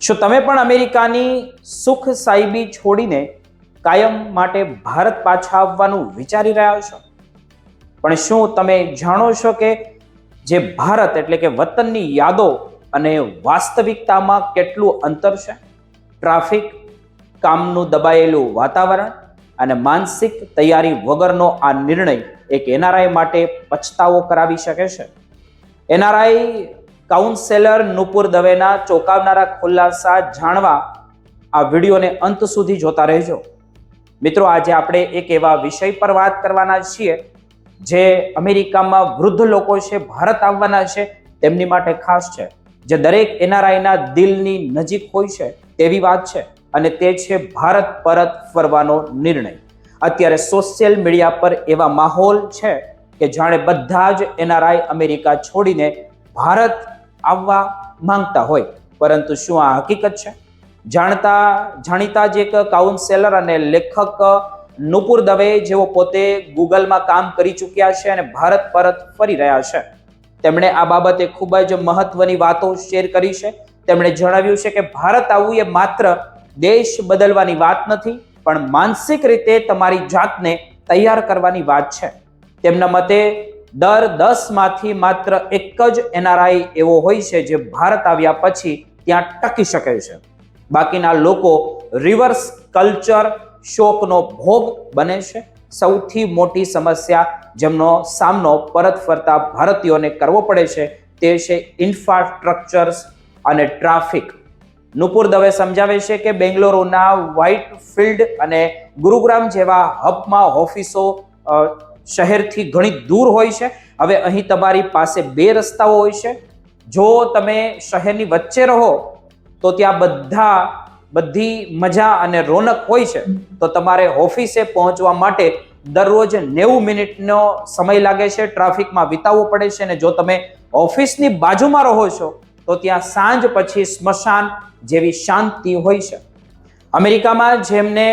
શું તમે પણ અમેરિકાની સુખ સાહેબી છોડીને કાયમ માટે ભારત પાછા આવવાનું વિચારી રહ્યા છો? પણ શું તમે જાણો છો કે જે ભારત એટલે કે વતનની યાદો અને વાસ્તવિકતામાં કેટલું અંતર છે? ટ્રાફિક, કામનું દબાયેલું વાતાવરણ અને માનસિક તૈયારી વગરનો આ નિર્ણય એક એનઆરઆઈ માટે પછતાવો કરાવી શકે છે. એનઆરઆઈ કાઉન્સેલર નુપુર દવેના ચોંકાવનારા ખુલાસા જાણવા આ વિડીયોને અંત સુધી જોતા રહેજો. મિત્રો, આજે આપણે એક એવા વિષય પર વાત કરવાના છીએ જે અમેરિકામાં વૃદ્ધ લોકો છે, ભારત આવવાના છે, તેમની માટે ખાસ છે, જે દરેક એનઆરઆઈના દિલની નજીક હોય છે તેવી વાત છે, અને તે છે ભારત પરત ફરવાનો નિર્ણય. અત્યારે સોશિયલ મીડિયા પર એવા માહોલ છે કે જાણે બધા જ એનઆરઆઈ અમેરિકા છોડીને ભારત આવવા માંગતા હોય. પરંતુ શું આ હકીકત છે? જાણીતા જ એક કાઉન્સેલર અને લેખક નુપુર દવે, જેઓ પોતે ગૂગલમાં કામ કરી ચૂક્યા છે અને ભારત પરત ફરી રહ્યા છે, તેમણે આ બાબતે ખૂબ જ મહત્વની વાતો શેર કરી છે. તેમણે જણાવ્યું છે કે ભારત આવવું એ માત્ર દેશ બદલવાની વાત નથી, પણ માનસિક રીતે તમારી જાતને તૈયાર કરવાની વાત છે. તેમના મતે દર 10 માંથી માત્ર એક જ એનઆરઆઈ એવો હોય છે જે ભારત આવ્યા પછી ત્યાં ટકી શકે છે. બાકીના લોકો રિવર્સ કલ્ચર શોકનો ભોગ બને છે. સૌથી મોટી સમસ્યા જેમનો સામનો પરત ફરતા ભારતીયોને કરવો પડે છે તે છે ઇન્ફ્રાસ્ટ્રક્ચર્સ અને ટ્રાફિક. નુપુર દવે સમજાવે છે કે બેંગ્લોરુના વ્હાઇટ ફિલ્ડ અને ગુરુગ્રામ જેવા હબમાં ઓફિસો શહેરથી ઘણી દૂર હોય છે. હવે અહીં તમારી પાસે 2 રસ્તાઓ હોય છે. જો તમે શહેરની વચ્ચે રહો તો ત્યાં બધી મજા અને રોનક હોય છે, તો તમારે ઓફિસે પહોંચવા માટે દરરોજ 90 મિનિટનો સમય લાગે છે, ટ્રાફિકમાં વિતાવવો પડે છે. અને જો તમે ઓફિસની બાજુમાં રહો છો તો ત્યાં સાંજ પછી સ્મશાન જેવી શાંતિ હોય છે. અમેરિકામાં જેમને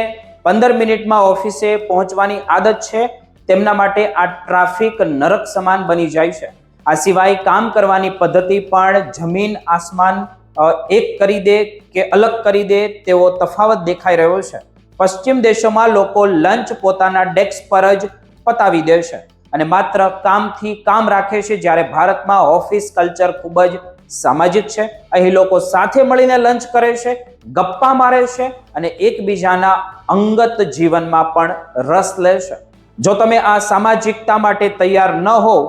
15 મિનિટમાં ઓફિસે પહોંચવાની આદત છે, તેમના માટે આ ટ્રાફિક નરક સમાન બની જાય છે. આ સિવાય કામ કરવાની પદ્ધતિ પણ જમીન આસમાન એક કરી દે કે અલગ કરી દે તેવો તફાવત દેખાઈ રહ્યો છે. પશ્ચિમ દેશોમાં લોકો લંચ પોતાના ડેસ્ક પર જ પતાવી દે છે અને માત્ર કામથી કામ રાખે છે, જ્યારે ભારતમાં ઓફિસ કલ્ચર ખૂબ જ સામાજિક છે. અહીં લોકો સાથે મળીને લંચ કરે છે, ગપ્પા મારે છે અને એકબીજાના અંગત જીવનમાં પણ રસ લે છે. જો તમે આ સામાજિકતા માટે તૈયાર ન હોવ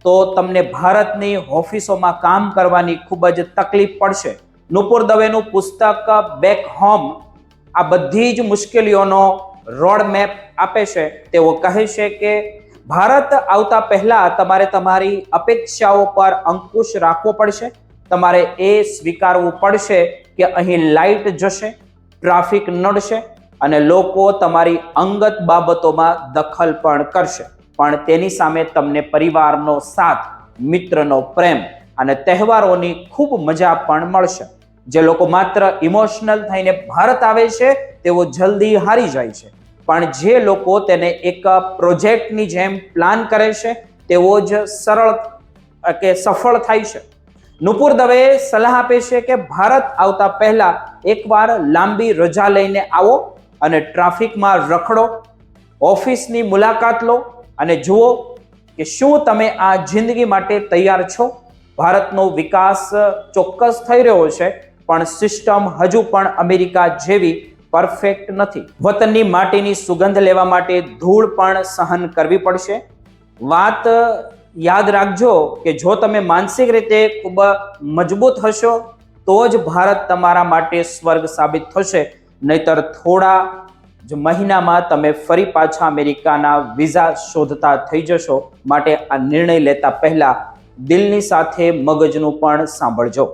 તો તમને ભારતની ઓફિસોમાં કામ કરવાની ખૂબ જ તકલીફ પડશે. નુપુર દવેનું પુસ્તક બેક હોમ આ બધી જ મુશ્કેલીઓનો રોડ મેપ આપે છે. તેઓ કહે છે કે ભારત આવતા પહેલા તમારે તમારી અપેક્ષાઓ પર અંકુશ રાખવો પડશે. તમારે એ સ્વીકારવું પડશે કે અહીં લાઇટ જશે, ટ્રાફિક નડશે અને લોકો તમારી અંગત બાબતોમાં દખલ પણ કરશે. પણ તેની સામે તમને પરિવારનો સાથ, મિત્રનો પ્રેમ અને તહેવારોની ખૂબ મજા પણ મળશે. જે લોકો માત્ર ઇમોશનલ થઈને ભારત આવે છે તેઓ જલ્દી હારી જાય છે, પણ જે લોકો તેને એક પ્રોજેક્ટની જેમ પ્લાન કરે છે તેઓ જ સફળ થાય છે. નુપુર દવે સલાહ આપે છે કે ભારત આવતા પહેલા એકવાર લાંબી રજા લઈને આવો અને ટ્રાફિકમાં રખડો, ઓફિસની મુલાકાત લો અને જુઓ કે શું તમે આ જિંદગી માટે તૈયાર છો. ભારતનો વિકાસ ચોક્કસ થઈ રહ્યો છે, પણ સિસ્ટમ હજુ પણ અમેરિકા જેવી પરફેક્ટ નથી. વતનની માટીની સુગંધ લેવા માટે ધૂળ પણ સહન કરવી પડશે. વાત યાદ રાખજો કે જો તમે માનસિક રીતે ખૂબ મજબૂત હશો તો જ ભારત તમારા માટે સ્વર્ગ સાબિત થશે. નહીતર થોડા જ મહિનામાં તમે ફરી પાછા અમેરિકાના વિઝા શોધતા થઈ જશો. માટે આ નિર્ણય લેતા પહેલા દિલની સાથે મગજનું પણ સાંભળજો.